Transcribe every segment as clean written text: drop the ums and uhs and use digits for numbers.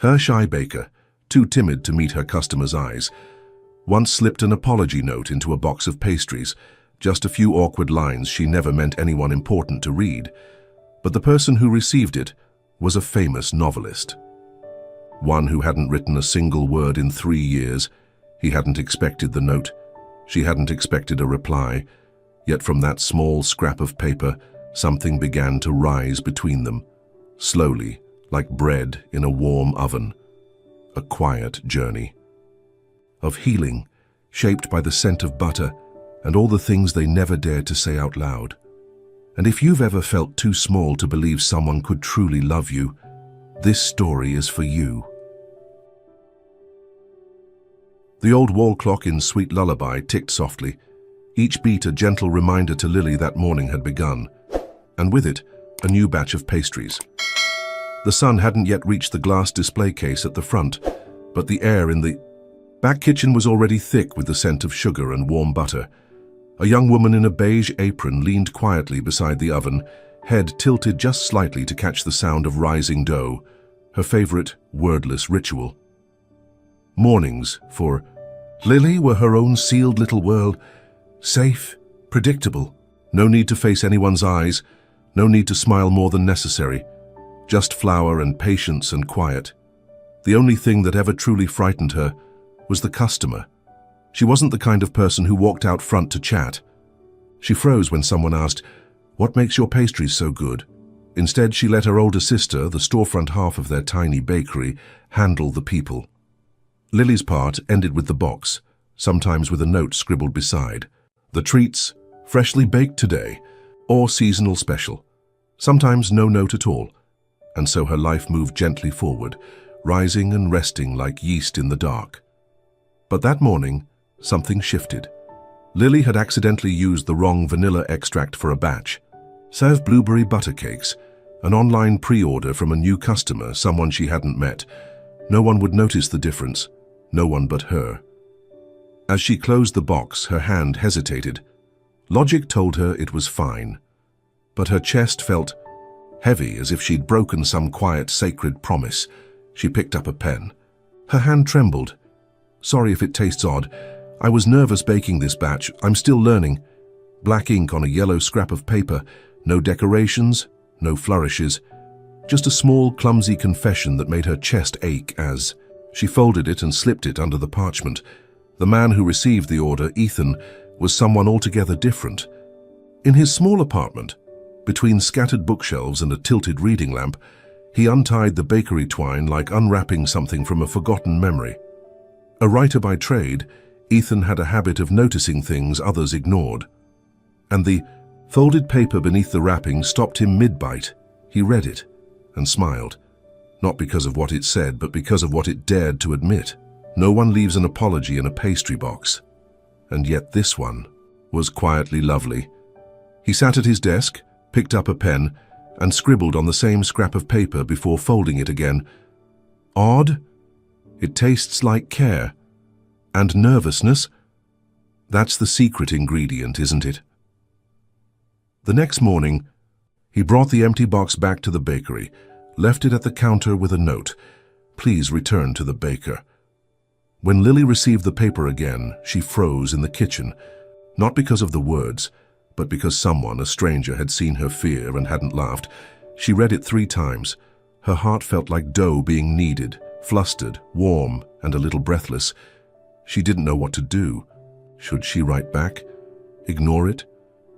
Her shy baker, too timid to meet her customers' eyes, once slipped an apology note into a box of pastries, just a few awkward lines she never meant anyone important to read. But the person who received it was a famous novelist. One who hadn't written a single word in 3 years. He hadn't expected the note. She hadn't expected a reply. Yet from that small scrap of paper, something began to rise between them, slowly, like bread in a warm oven. A quiet journey of healing, shaped by the scent of butter and all the things they never dared to say out loud. And if you've ever felt too small to believe someone could truly love you, this story is for you. The old wall clock in Sweet Lullaby ticked softly, each beat a gentle reminder to Lily that morning had begun, and with it, a new batch of pastries. The sun hadn't yet reached the glass display case at the front, but the air in the back kitchen was already thick with the scent of sugar and warm butter. A young woman in a beige apron leaned quietly beside the oven, head tilted just slightly to catch the sound of rising dough, her favorite wordless ritual. Mornings, for Lily, were her own sealed little world, safe, predictable, no need to face anyone's eyes, no need to smile more than necessary, just flour and patience and quiet. The only thing that ever truly frightened her was the customer. She wasn't the kind of person who walked out front to chat. She froze when someone asked, "What makes your pastries so good?" Instead, she let her older sister, the storefront half of their tiny bakery, handle the people. Lily's part ended with the box, sometimes with a note scribbled beside. The treats, freshly baked today, or seasonal special. Sometimes no note at all. And so her life moved gently forward, rising and resting like yeast in the dark. But that morning, something shifted. Lily had accidentally used the wrong vanilla extract for a batch. Served blueberry butter cakes, an online pre-order from a new customer, someone she hadn't met. No one would notice the difference, no one but her. As she closed the box, her hand hesitated. Logic told her it was fine. But her chest felt heavy, as if she'd broken some quiet, sacred promise. She picked up a pen. Her hand trembled. "Sorry if it tastes odd. I was nervous baking this batch. I'm still learning." Black ink on a yellow scrap of paper. No decorations, no flourishes. Just a small, clumsy confession that made her chest ache as she folded it and slipped it under the parchment. The man who received the order, Ethan, was someone altogether different. In his small apartment, between scattered bookshelves and a tilted reading lamp, he untied the bakery twine like unwrapping something from a forgotten memory. A writer by trade, Ethan had a habit of noticing things others ignored. And the folded paper beneath the wrapping stopped him mid-bite. He read it and smiled, not because of what it said, but because of what it dared to admit. No one leaves an apology in a pastry box. And yet this one was quietly lovely. He sat at his desk, picked up a pen, and scribbled on the same scrap of paper before folding it again. Odd? It tastes like care. And nervousness? That's the secret ingredient, isn't it? The next morning, he brought the empty box back to the bakery, left it at the counter with a note, "Please return to the baker." When Lily received the paper again, she froze in the kitchen, not because of the words, but because someone, a stranger, had seen her fear and hadn't laughed. She read it 3 times. Her heart felt like dough being kneaded, flustered, warm, and a little breathless. She didn't know what to do. Should she write back? Ignore it?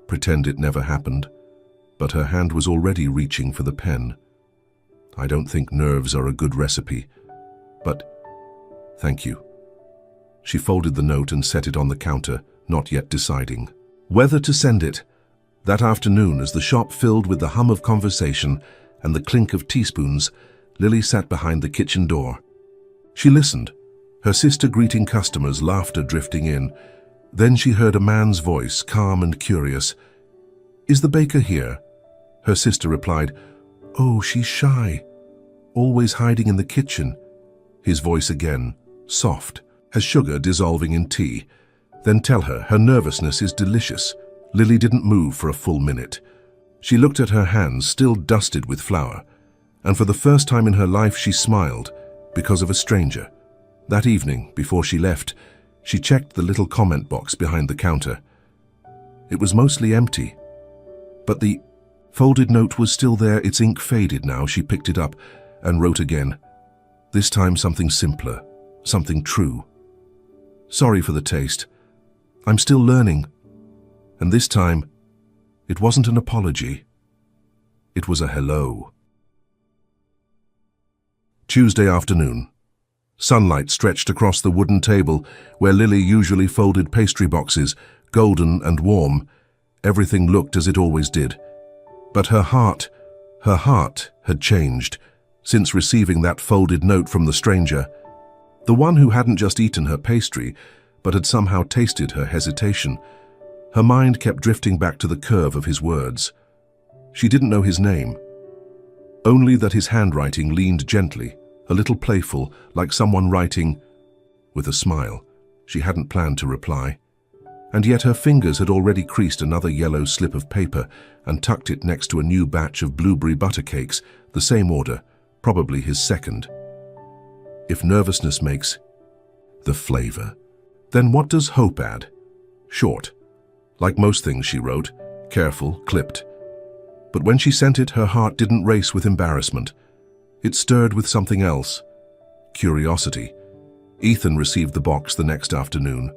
Pretend it never happened? But her hand was already reaching for the pen. "I don't think nerves are a good recipe, but thank you." She folded the note and set it on the counter, not yet deciding whether to send it. That afternoon, as the shop filled with the hum of conversation and the clink of teaspoons, Lily sat behind the kitchen door. She listened, her sister greeting customers, laughter drifting in. Then she heard a man's voice, calm and curious. "Is the baker here?" Her sister replied, "Oh, she's shy, always hiding in the kitchen." His voice again, soft, as sugar dissolving in tea. "Then tell her nervousness is delicious." Lily didn't move for a full minute. She looked at her hands, still dusted with flour, and for the first time in her life she smiled, because of a stranger. That evening, before she left, she checked the little comment box behind the counter. It was mostly empty, but the folded note was still there. Its ink faded now. She picked it up and wrote again. This time something simpler, something true. Sorry for the taste. I'm still learning. And this time, it wasn't an apology. It was a hello. Tuesday afternoon. Sunlight stretched across the wooden table where Lily usually folded pastry boxes, golden and warm. Everything looked as it always did. But her heart had changed since receiving that folded note from the stranger. The one who hadn't just eaten her pastry, but had somehow tasted her hesitation. Her mind kept drifting back to the curve of his words. She didn't know his name, only that his handwriting leaned gently, a little playful, like someone writing with a smile. She hadn't planned to reply. And yet her fingers had already creased another yellow slip of paper and tucked it next to a new batch of blueberry butter cakes, the same order, probably his second. If nervousness makes the flavor, then what does hope add? Short. Like most things she wrote, careful, clipped. But when she sent it, her heart didn't race with embarrassment. It stirred with something else. Curiosity. Ethan received the box the next afternoon.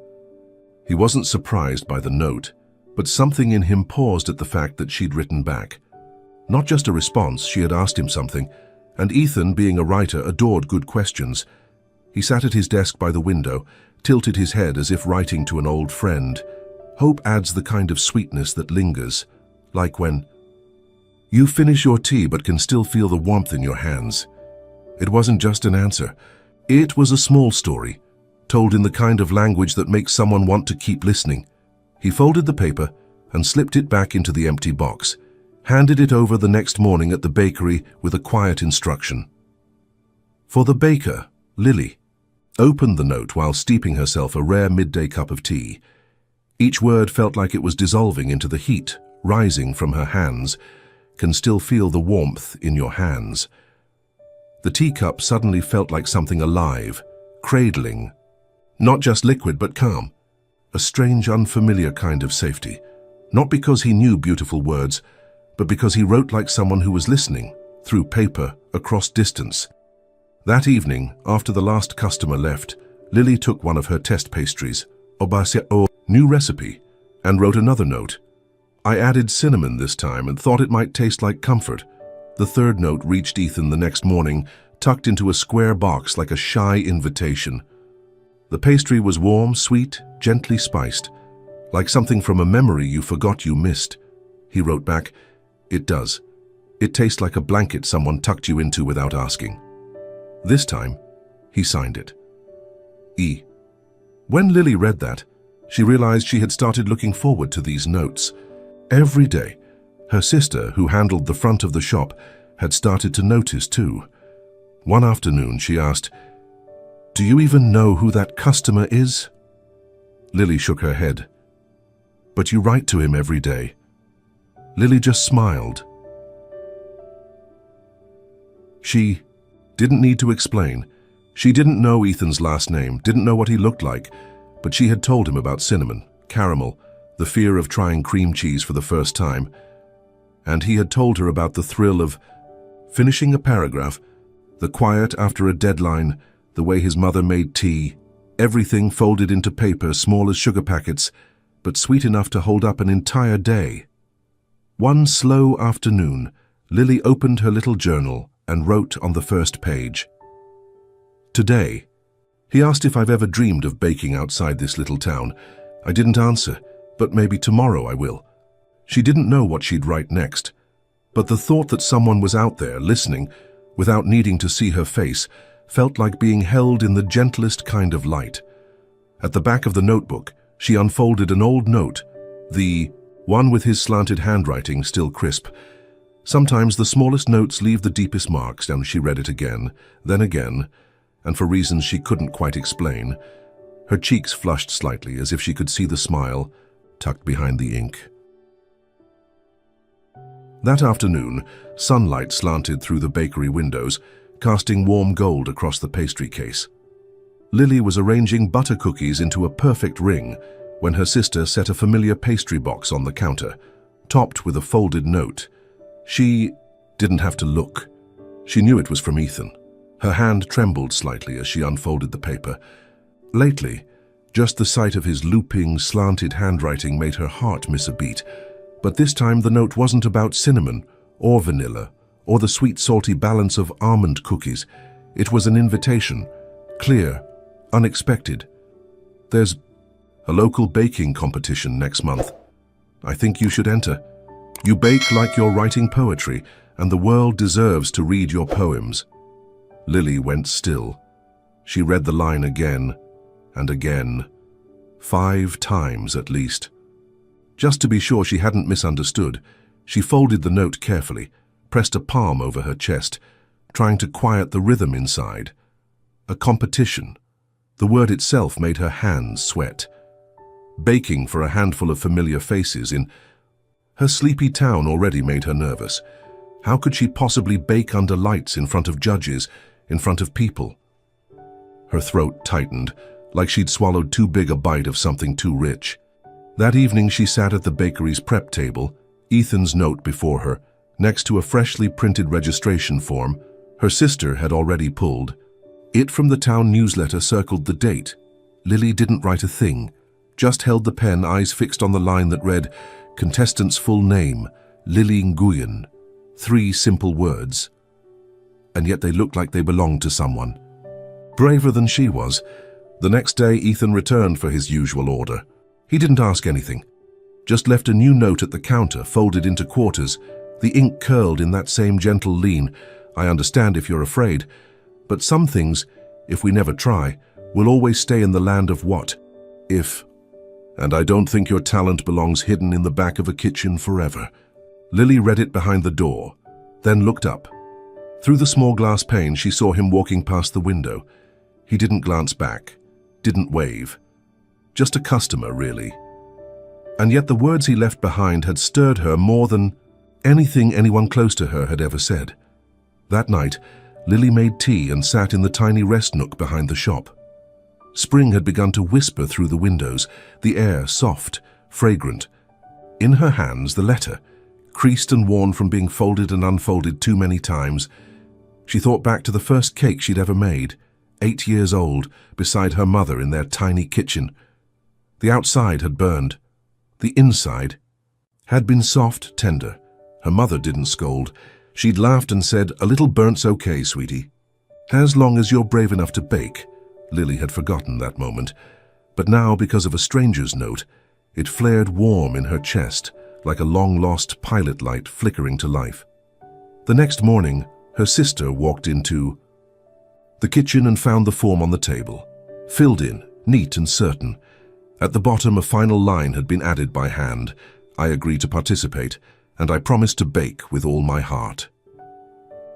He wasn't surprised by the note, but something in him paused at the fact that she'd written back. Not just a response, she had asked him something, and Ethan, being a writer, adored good questions. He sat at his desk by the window, tilted his head as if writing to an old friend. Hope adds the kind of sweetness that lingers, like when you finish your tea but can still feel the warmth in your hands. It wasn't just an answer. It was a small story, told in the kind of language that makes someone want to keep listening. He folded the paper and slipped it back into the empty box, handed it over the next morning at the bakery with a quiet instruction. For the baker, Lily opened the note while steeping herself a rare midday cup of tea. Each word felt like it was dissolving into the heat, rising from her hands. Can still feel the warmth in your hands. The teacup suddenly felt like something alive, cradling. Not just liquid, but calm. A strange, unfamiliar kind of safety. Not because he knew beautiful words, but because he wrote like someone who was listening, through paper, across distance. That evening, after the last customer left, Lily took one of her test pastries, new recipe, and wrote another note. I added cinnamon this time and thought it might taste like comfort. The third note reached Ethan the next morning, tucked into a square box like a shy invitation. The pastry was warm, sweet, gently spiced, like something from a memory you forgot you missed. He wrote back, "It does. It tastes like a blanket someone tucked you into without asking." This time, he signed it. E. When Lily read that, she realized she had started looking forward to these notes. Every day, her sister, who handled the front of the shop, had started to notice too. One afternoon, she asked, "Do you even know who that customer is?" Lily shook her head. "But you write to him every day." Lily just smiled. She didn't need to explain. She didn't know Ethan's last name, didn't know what he looked like, but she had told him about cinnamon, caramel, the fear of trying cream cheese for the first time. And he had told her about the thrill of finishing a paragraph, the quiet after a deadline, the way his mother made tea, everything folded into paper small as sugar packets, but sweet enough to hold up an entire day. One slow afternoon, Lily opened her little journal and wrote on the first page, "Today." He asked if I've ever dreamed of baking outside this little town. I didn't answer, but maybe tomorrow I will. She didn't know what she'd write next, but the thought that someone was out there listening, without needing to see her face, felt like being held in the gentlest kind of light. At the back of the notebook, she unfolded an old note, the one with his slanted handwriting still crisp. Sometimes the smallest notes leave the deepest marks, and she read it again, then again, and for reasons she couldn't quite explain. Her cheeks flushed slightly, as if she could see the smile tucked behind the ink. That afternoon, sunlight slanted through the bakery windows, casting warm gold across the pastry case. Lily was arranging butter cookies into a perfect ring when her sister set a familiar pastry box on the counter, topped with a folded note. She didn't have to look. She knew it was from Ethan. Her hand trembled slightly as she unfolded the paper. Lately, just the sight of his looping, slanted handwriting made her heart miss a beat. But this time the note wasn't about cinnamon or vanilla or the sweet, salty balance of almond cookies. It was an invitation, clear, unexpected. There's a local baking competition next month. I think you should enter. You bake like you're writing poetry, and the world deserves to read your poems. Lily went still. She read the line again and again, 5 times at least. Just to be sure she hadn't misunderstood, she folded the note carefully, pressed a palm over her chest, trying to quiet the rhythm inside. A competition. The word itself made her hands sweat. Baking for a handful of familiar faces in her sleepy town already made her nervous. How could she possibly bake under lights in front of judges, in front of people? Her throat tightened, like she'd swallowed too big a bite of something too rich. That evening she sat at the bakery's prep table, Ethan's note before her, next to a freshly printed registration form her sister had already pulled. It from the town newsletter circled the date. Lily didn't write a thing, just held the pen, eyes fixed on the line that read, "Contestant's full name, Lily Nguyen." 3 simple words. And yet they looked like they belonged to someone. Braver than she was, the next day Ethan returned for his usual order. He didn't ask anything, just left a new note at the counter, folded into quarters, the ink curled in that same gentle lean. "I understand if you're afraid, but some things, if we never try, will always stay in the land of what if. And I don't think your talent belongs hidden in the back of a kitchen forever." Lily read it behind the door, then looked up. Through the small glass pane, she saw him walking past the window. He didn't glance back, didn't wave. Just a customer, really. And yet the words he left behind had stirred her more than anything anyone close to her had ever said. That night, Lily made tea and sat in the tiny rest nook behind the shop. Spring had begun to whisper through the windows, the air soft, fragrant. In her hands, the letter, creased and worn from being folded and unfolded too many times. She thought back to the first cake she'd ever made, 8 years old, beside her mother in their tiny kitchen. The outside had burned. The inside had been soft, tender. Her mother didn't scold. She'd laughed and said, "A little burnt's okay, sweetie. As long as you're brave enough to bake." Lily had forgotten that moment. But now, because of a stranger's note, it flared warm in her chest, like a long-lost pilot light flickering to life. The next morning, her sister walked into the kitchen and found the form on the table, filled in, neat and certain. At the bottom, a final line had been added by hand. "I agree to participate, and I promise to bake with all my heart."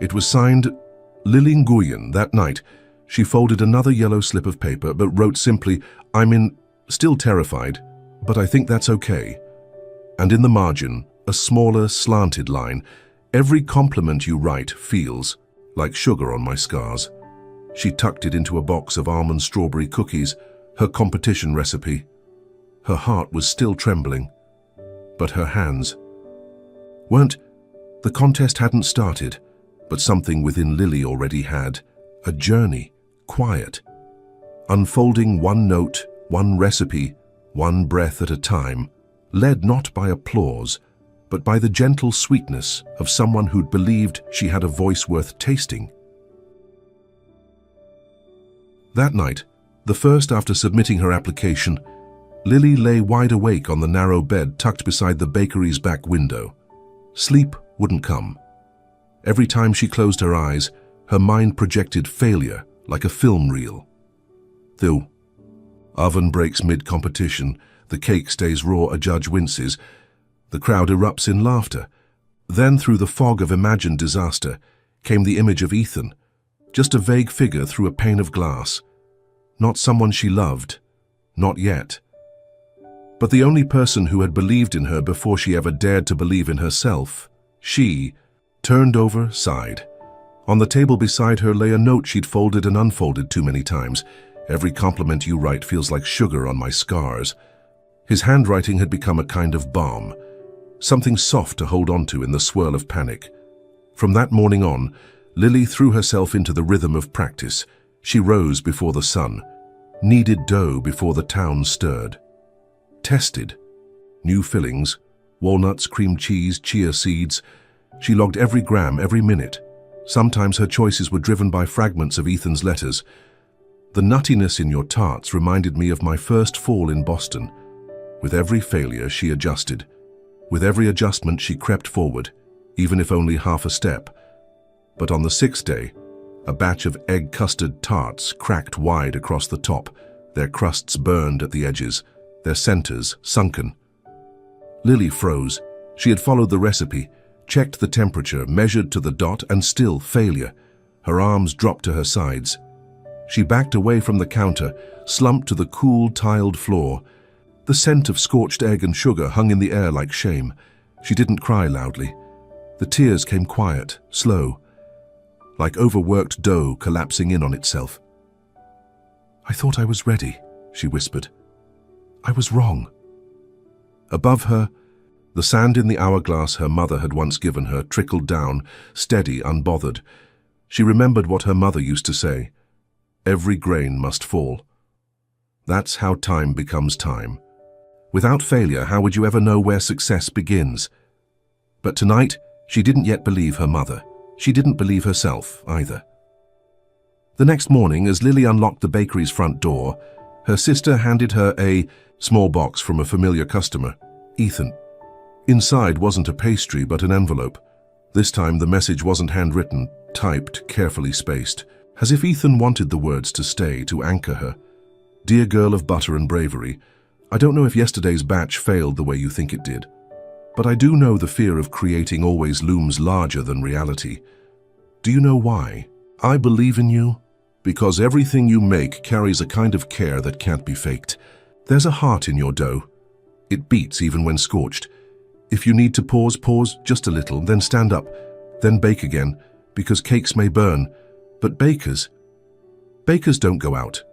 It was signed Lily Nguyen. That night, she folded another yellow slip of paper, but wrote simply, still terrified, but I think that's okay." And in the margin, a smaller, slanted line, "Every compliment you write feels like sugar on my scars." She tucked it into a box of almond strawberry cookies, her competition recipe. Her heart was still trembling, but her hands weren't. The contest hadn't started, but something within Lily already had. A journey, quiet, unfolding one note, one recipe, one breath at a time, led not by applause, but by the gentle sweetness of someone who'd believed she had a voice worth tasting. That night, the first after submitting her application, Lily lay wide awake on the narrow bed tucked beside the bakery's back window. Sleep wouldn't come. Every time she closed her eyes, her mind projected failure like a film reel. The oven breaks mid-competition, the cake stays raw, a judge winces, the crowd erupts in laughter. Then through the fog of imagined disaster came the image of Ethan, just a vague figure through a pane of glass. Not someone she loved, not yet. But the only person who had believed in her before she ever dared to believe in herself. She turned over, sighed. On the table beside her lay a note she'd folded and unfolded too many times. "Every compliment you write feels like sugar on my scars." His handwriting had become a kind of balm, something soft to hold on to in the swirl of panic. From that morning on, Lily threw herself into the rhythm of practice. She rose before the sun, kneaded dough before the town stirred. Tested. New fillings, walnuts, cream cheese, chia seeds. She logged every gram, every minute. Sometimes her choices were driven by fragments of Ethan's letters. "The nuttiness in your tarts reminded me of my first fall in Boston." With every failure, she adjusted. With every adjustment, she crept forward, even if only half a step. But on the sixth day, a batch of egg custard tarts cracked wide across the top, their crusts burned at the edges, their centers sunken. Lily froze. She had followed the recipe, checked the temperature, measured to the dot, and still failure. Her arms dropped to her sides. She backed away from the counter, slumped to the cool, tiled floor. The scent of scorched egg and sugar hung in the air like shame. She didn't cry loudly. The tears came quiet, slow, like overworked dough collapsing in on itself. "I thought I was ready," she whispered. "I was wrong." Above her, the sand in the hourglass her mother had once given her trickled down, steady, unbothered. She remembered what her mother used to say: "Every grain must fall." That's how time becomes time. Without failure, how would you ever know where success begins? But tonight, she didn't yet believe her mother. She didn't believe herself either. The next morning, as Lily unlocked the bakery's front door, her sister handed her a small box from a familiar customer, Ethan. Inside wasn't a pastry but an envelope. This time the message wasn't handwritten, typed, carefully spaced, as if Ethan wanted the words to stay, to anchor her. "Dear girl of butter and bravery, I don't know if yesterday's batch failed the way you think it did. But I do know the fear of creating always looms larger than reality. Do you know why? I believe in you because everything you make carries a kind of care that can't be faked. There's a heart in your dough. It beats even when scorched. If you need to pause, pause just a little, then stand up, then bake again, because cakes may burn. But bakers don't go out."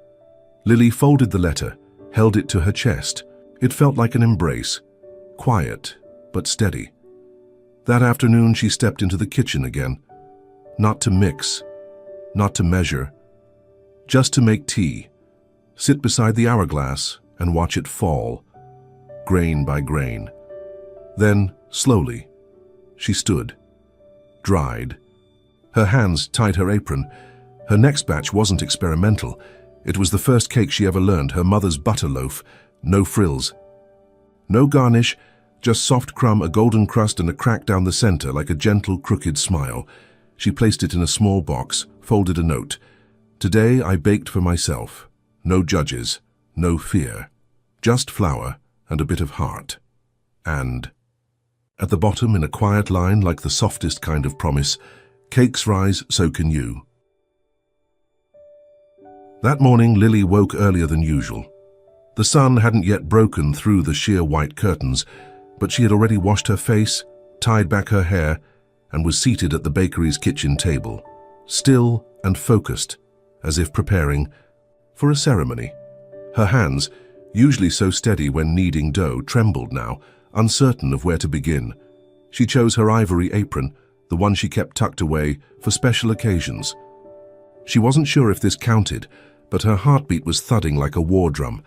Lily folded the letter, held it to her chest. It felt like an embrace, quiet but steady. That afternoon she stepped into the kitchen again, not to mix, not to measure, just to make tea, sit beside the hourglass and watch it fall, grain by grain. Then, slowly, she stood, dried. Her hands tied her apron. Her next batch wasn't experimental. It was the first cake she ever learned, her mother's butter loaf, no frills. No garnish, just soft crumb, a golden crust, and a crack down the center like a gentle, crooked smile. She placed it in a small box, folded a note. "Today I baked for myself. No judges, no fear. Just flour and a bit of heart." And at the bottom, in a quiet line like the softest kind of promise, "Cakes rise, so can you." That morning, Lily woke earlier than usual. The sun hadn't yet broken through the sheer white curtains, but she had already washed her face, tied back her hair, and was seated at the bakery's kitchen table, still and focused, as if preparing for a ceremony. Her hands, usually so steady when kneading dough, trembled now, uncertain of where to begin. She chose her ivory apron, the one she kept tucked away for special occasions. She wasn't sure if this counted, but her heartbeat was thudding like a war drum,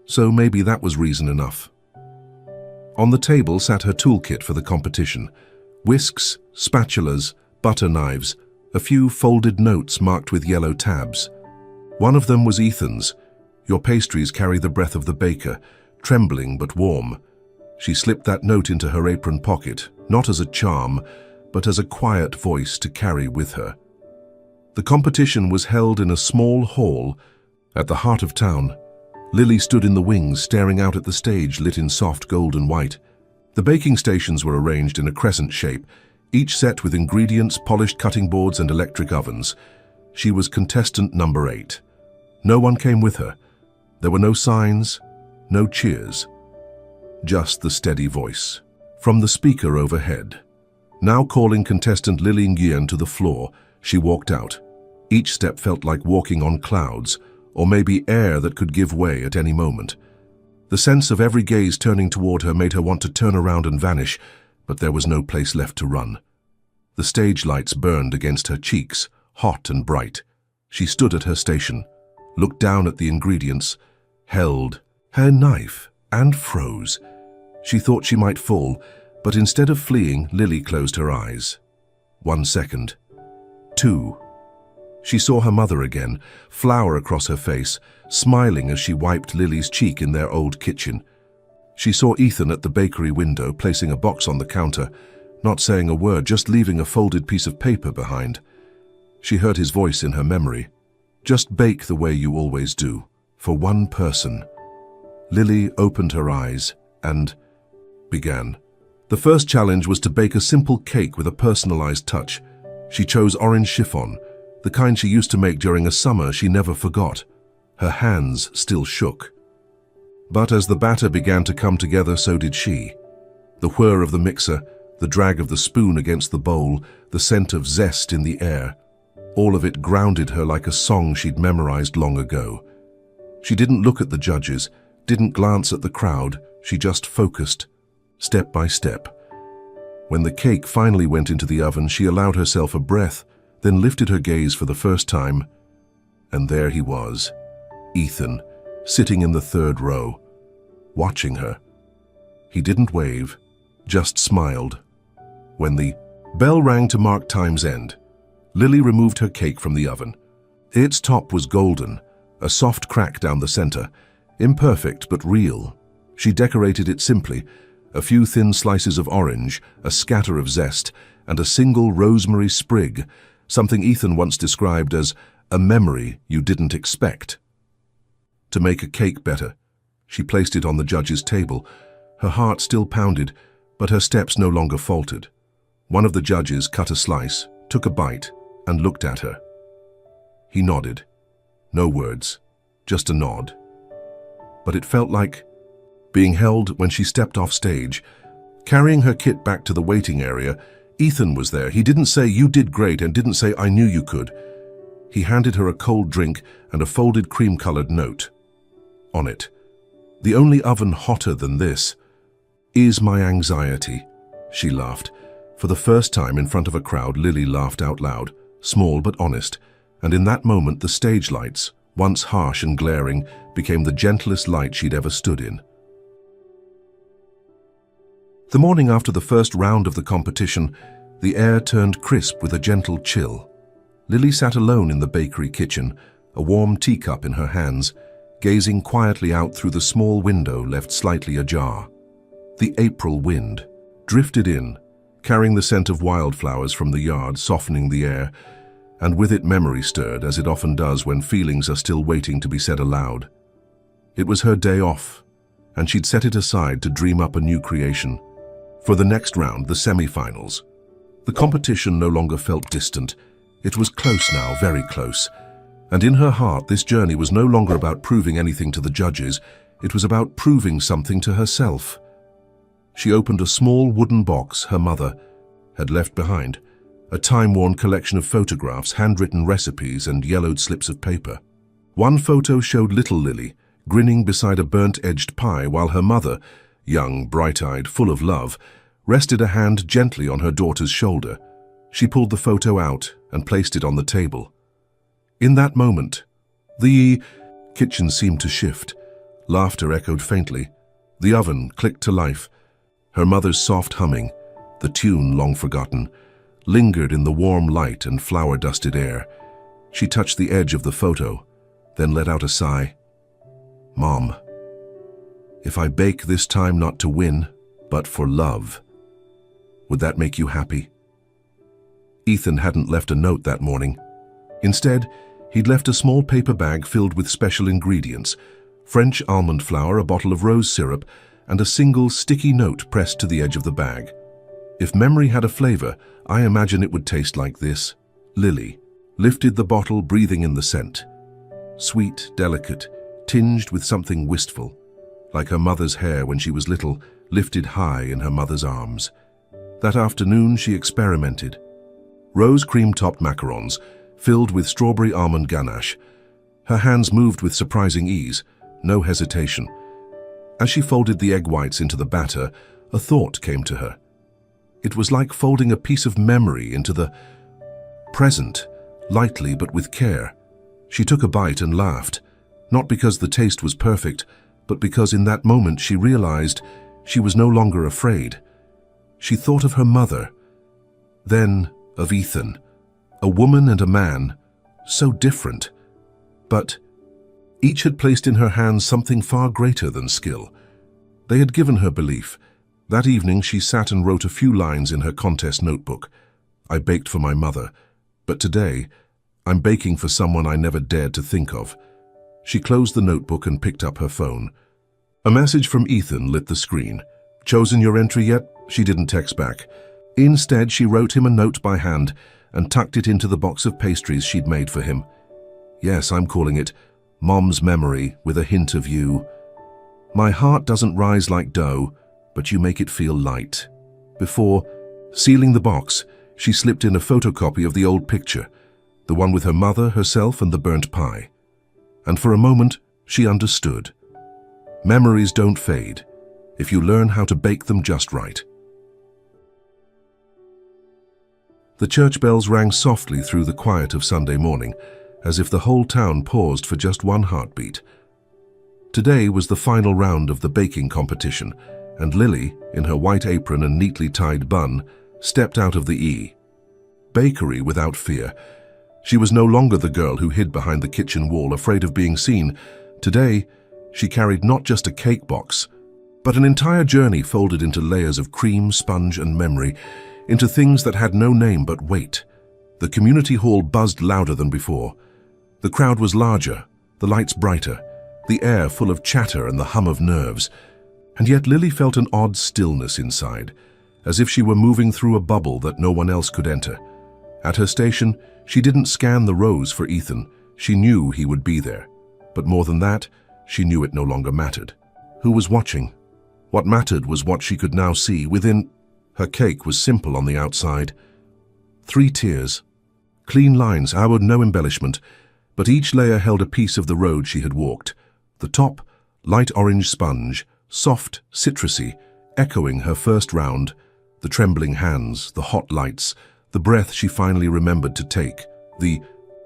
so maybe that was reason enough. On the table sat her toolkit for the competition: whisks, spatulas, butter knives, a few folded notes marked with yellow tabs. One of them was Ethan's: "Your pastries carry the breath of the baker, trembling but warm." She slipped that note into her apron pocket, not as a charm, but as a quiet voice to carry with her. The competition was held in a small hall at the heart of town. Lily stood in the wings, staring out at the stage lit in soft gold and white. The baking stations were arranged in a crescent shape, each set with ingredients, polished cutting boards, and electric ovens. She was contestant number 8. No one came with her. There were no signs, no cheers. Just the steady voice from the speaker overhead, now calling contestant Lily Nguyen to the floor. She walked out. Each step felt like walking on clouds, or maybe air that could give way at any moment. The sense of every gaze turning toward her made her want to turn around and vanish, but there was no place left to run. The stage lights burned against her cheeks, hot and bright. She stood at her station, looked down at the ingredients, held her knife, and froze. She thought she might fall, but instead of fleeing, Lily closed her eyes. 1 second. 2. She saw her mother again, flour across her face, smiling as she wiped Lily's cheek in their old kitchen. She saw Ethan at the bakery window, placing a box on the counter, not saying a word, just leaving a folded piece of paper behind. She heard his voice in her memory. Just bake the way you always do, for one person. Lily opened her eyes and began. The first challenge was to bake a simple cake with a personalized touch. She chose orange chiffon, the kind she used to make during a summer she never forgot. Her hands still shook. But as the batter began to come together, so did she. The whir of the mixer, the drag of the spoon against the bowl, the scent of zest in the air, all of it grounded her like a song she'd memorized long ago. She didn't look at the judges, didn't glance at the crowd, she just focused, step by step. When the cake finally went into the oven, she allowed herself a breath, then lifted her gaze for the first time, and there he was, Ethan, sitting in the third row, watching her. He didn't wave, just smiled. When the bell rang to mark time's end, Lily removed her cake from the oven. Its top was golden, a soft crack down the center, imperfect but real. She decorated it simply, a few thin slices of orange, a scatter of zest, and a single rosemary sprig, something Ethan once described as a memory you didn't expect. To make a cake better, she placed it on the judge's table. Her heart still pounded, but her steps no longer faltered. One of the judges cut a slice, took a bite, and looked at her. He nodded. No words, just a nod. But it felt like being held when she stepped off stage. Carrying her kit back to the waiting area, Ethan was there. He didn't say, "You did great," and didn't say, "I knew you could." He handed her a cold drink and a folded cream-colored note. On it, "The only oven hotter than this is my anxiety." She laughed. For the first time in front of a crowd, Lily laughed out loud, small but honest, and in that moment the stage lights, once harsh and glaring, became the gentlest light she'd ever stood in. The morning after the first round of the competition, the air turned crisp with a gentle chill. Lily sat alone in the bakery kitchen, a warm teacup in her hands, gazing quietly out through the small window left slightly ajar. The April wind drifted in, carrying the scent of wildflowers from the yard, softening the air, and with it memory stirred, as it often does when feelings are still waiting to be said aloud. It was her day off, and she'd set it aside to dream up a new creation. For the next round, the semi-finals. The competition no longer felt distant. It was close now, very close. And in her heart, this journey was no longer about proving anything to the judges. It was about proving something to herself. She opened a small wooden box her mother had left behind, a time-worn collection of photographs, handwritten recipes, and yellowed slips of paper. One photo showed little Lily, grinning beside a burnt-edged pie, while her mother, young, bright-eyed, full of love, rested a hand gently on her daughter's shoulder. She pulled the photo out and placed it on the table. In that moment, the kitchen seemed to shift. Laughter echoed faintly. The oven clicked to life. Her mother's soft humming, the tune long forgotten, lingered in the warm light and flower-dusted air. She touched the edge of the photo, then let out a sigh. "Mom, if I bake this time not to win, but for love, would that make you happy?" Ethan hadn't left a note that morning. Instead, he'd left a small paper bag filled with special ingredients, French almond flour, a bottle of rose syrup, and a single sticky note pressed to the edge of the bag. "If memory had a flavor, I imagine it would taste like this." Lily lifted the bottle, breathing in the scent. Sweet, delicate, tinged with something wistful, like her mother's hair when she was little, lifted high in her mother's arms. That afternoon she experimented. rose cream-topped macarons, filled with strawberry almond ganache. Her hands moved with surprising ease, no hesitation. As she folded the egg whites into the batter, a thought came to her. It was like folding a piece of memory into the present, lightly but with care. She took a bite and laughed, not because the taste was perfect, but because in that moment she realized she was no longer afraid. She thought of her mother, then of Ethan, a woman and a man, so different. But each had placed in her hands something far greater than skill. They had given her belief. That evening she sat and wrote a few lines in her contest notebook. I baked for my mother, but today I'm baking for someone I never dared to think of. She closed the notebook and picked up her phone. A message from Ethan lit the screen. Chosen your entry yet? She didn't text back. Instead, she wrote him a note by hand and tucked it into the box of pastries she'd made for him. Yes, I'm calling it Mom's Memory with a hint of you. My heart doesn't rise like dough, but you make it feel light. Before sealing the box, she slipped in a photocopy of the old picture, the one with her mother, herself, and the burnt pie. And for a moment, she understood. Memories don't fade if you learn how to bake them just right. The church bells rang softly through the quiet of Sunday morning, as if the whole town paused for just one heartbeat. Today was the final round of the baking competition, and Lily, in her white apron and neatly tied bun, stepped out of the bakery without fear. She was no longer the girl who hid behind the kitchen wall, afraid of being seen. Today, she carried not just a cake box, but an entire journey folded into layers of cream, sponge, and memory, into things that had no name but weight. The community hall buzzed louder than before. The crowd was larger, the lights brighter, the air full of chatter and the hum of nerves. And yet Lily felt an odd stillness inside, as if she were moving through a bubble that no one else could enter. At her station, she didn't scan the rows for Ethan. She knew he would be there. But more than that, she knew it no longer mattered. Who was watching? What mattered was what she could now see within. Her cake was simple on the outside. 3 tiers. Clean lines, no embellishment, but each layer held a piece of the road she had walked. The top, light orange sponge, soft, citrusy, echoing her first round. The trembling hands, the hot lights, the breath she finally remembered to take. The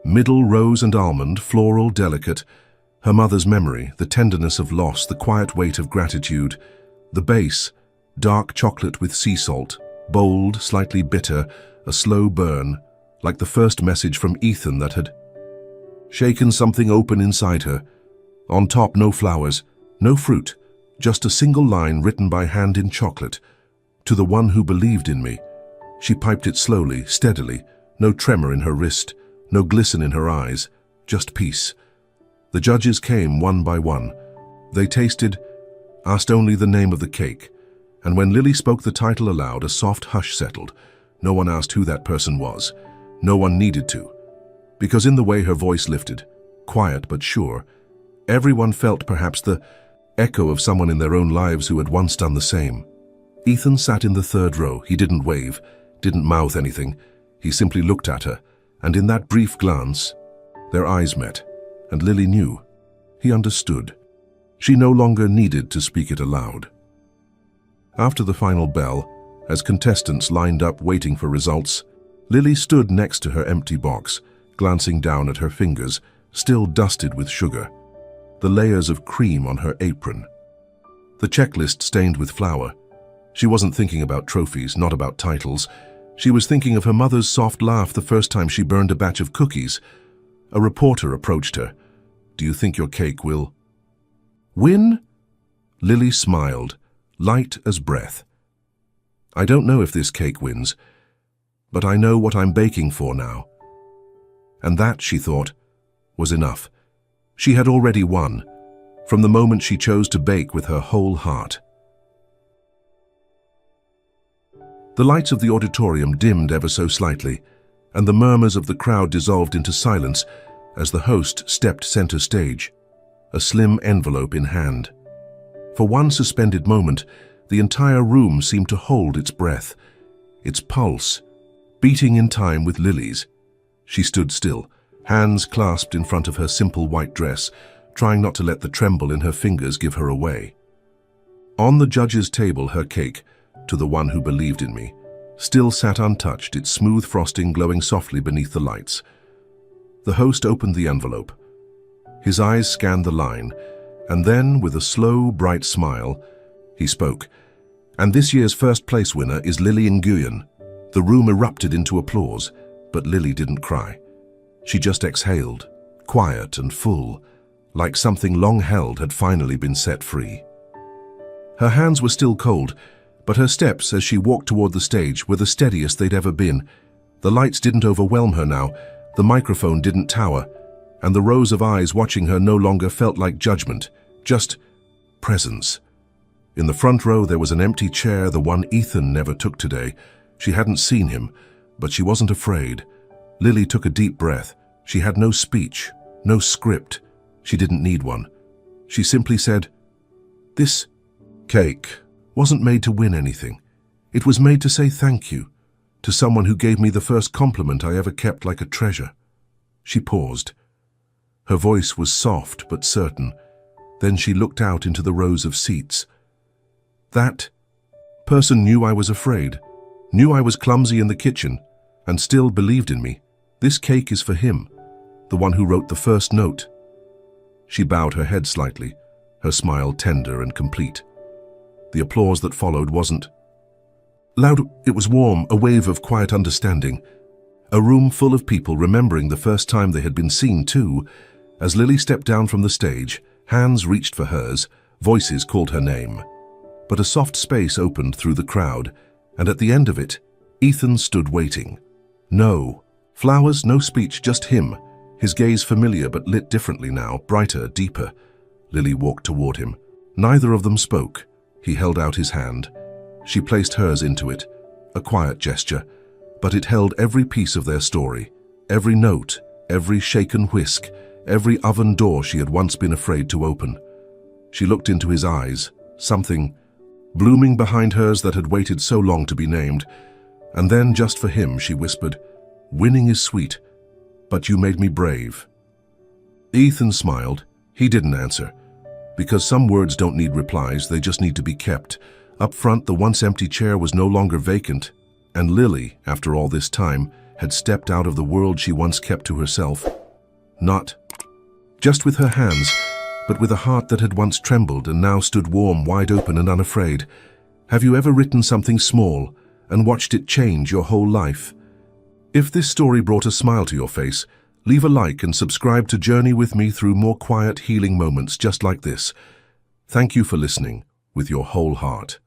middle, rose and almond, floral, delicate. Her mother's memory, the tenderness of loss, the quiet weight of gratitude. The base, dark chocolate with sea salt, bold, slightly bitter, a slow burn, like the first message from Ethan that had shaken something open inside her. On top, no flowers, no fruit, just a single line written by hand in chocolate. To the one who believed in me. She piped it slowly, steadily, no tremor in her wrist, no glisten in her eyes, just peace. The judges came one by one. They tasted, asked only the name of the cake, and when Lily spoke the title aloud, a soft hush settled. No one asked who that person was. No one needed to. Because in the way her voice lifted, quiet but sure, everyone felt perhaps the echo of someone in their own lives who had once done the same. Ethan sat in the 3rd row. He didn't wave, didn't mouth anything. He simply looked at her, and in that brief glance, their eyes met, and Lily knew. He understood. She no longer needed to speak it aloud. After the final bell, as contestants lined up waiting for results, Lily stood next to her empty box, glancing down at her fingers, still dusted with sugar, the layers of cream on her apron, the checklist stained with flour. She wasn't thinking about trophies, not about titles. She was thinking of her mother's soft laugh the first time she burned a batch of cookies. A reporter approached her. "Do you think your cake will win?" Lily smiled, light as breath. "I don't know if this cake wins, but I know what I'm baking for now." And that, she thought, was enough. She had already won, from the moment she chose to bake with her whole heart. The lights of the auditorium dimmed ever so slightly, and the murmurs of the crowd dissolved into silence as the host stepped center stage, a slim envelope in hand. For one suspended moment, the entire room seemed to hold its breath, its pulse, beating in time with Lily's. She stood still, hands clasped in front of her simple white dress, trying not to let the tremble in her fingers give her away. On the judge's table, her cake, to the one who believed in me, still sat untouched, its smooth frosting glowing softly beneath the lights. The host opened the envelope. His eyes scanned the line, and then, with a slow, bright smile, he spoke. "And this year's first place winner is Lily Nguyen." The room erupted into applause, but Lily didn't cry. She just exhaled, quiet and full, like something long held had finally been set free. Her hands were still cold, but her steps as she walked toward the stage were the steadiest they'd ever been. The lights didn't overwhelm her now, the microphone didn't tower, and the rows of eyes watching her no longer felt like judgment, just presence. In the front row there was an empty chair, the one Ethan never took today. She hadn't seen him, but she wasn't afraid. Lily took a deep breath. She had no speech, no script. She didn't need one. She simply said, "This cake wasn't made to win anything. It was made to say thank you to someone who gave me the first compliment I ever kept like a treasure." She paused. Her voice was soft but certain. Then she looked out into the rows of seats. That person knew I was afraid, knew I was clumsy in the kitchen, and still believed in me. This cake is for him, the one who wrote the first note. She bowed her head slightly, her smile tender and complete. The applause that followed wasn't loud, it was warm, a wave of quiet understanding. A room full of people remembering the first time they had been seen too. As Lily stepped down from the stage, hands reached for hers, voices called her name. But a soft space opened through the crowd, and at the end of it, Ethan stood waiting. No flowers, no speech, just him, his gaze familiar but lit differently now, brighter, deeper. Lily walked toward him. Neither of them spoke. He held out his hand. She placed hers into it, a quiet gesture, but it held every piece of their story, every note, every shaken whisk, every oven door she had once been afraid to open. She looked into his eyes, something blooming behind hers that had waited so long to be named, and then, just for him, she whispered, "Winning is sweet, but you made me brave." Ethan smiled. He didn't answer, because some words don't need replies, they just need to be kept. Up front, the once empty chair was no longer vacant, and Lily, after all this time, had stepped out of the world she once kept to herself. Not just with her hands, but with a heart that had once trembled and now stood warm, wide open and unafraid. Have you ever written something small and watched it change your whole life? If this story brought a smile to your face, leave a like and subscribe to journey with me through more quiet, healing moments just like this. Thank you for listening with your whole heart.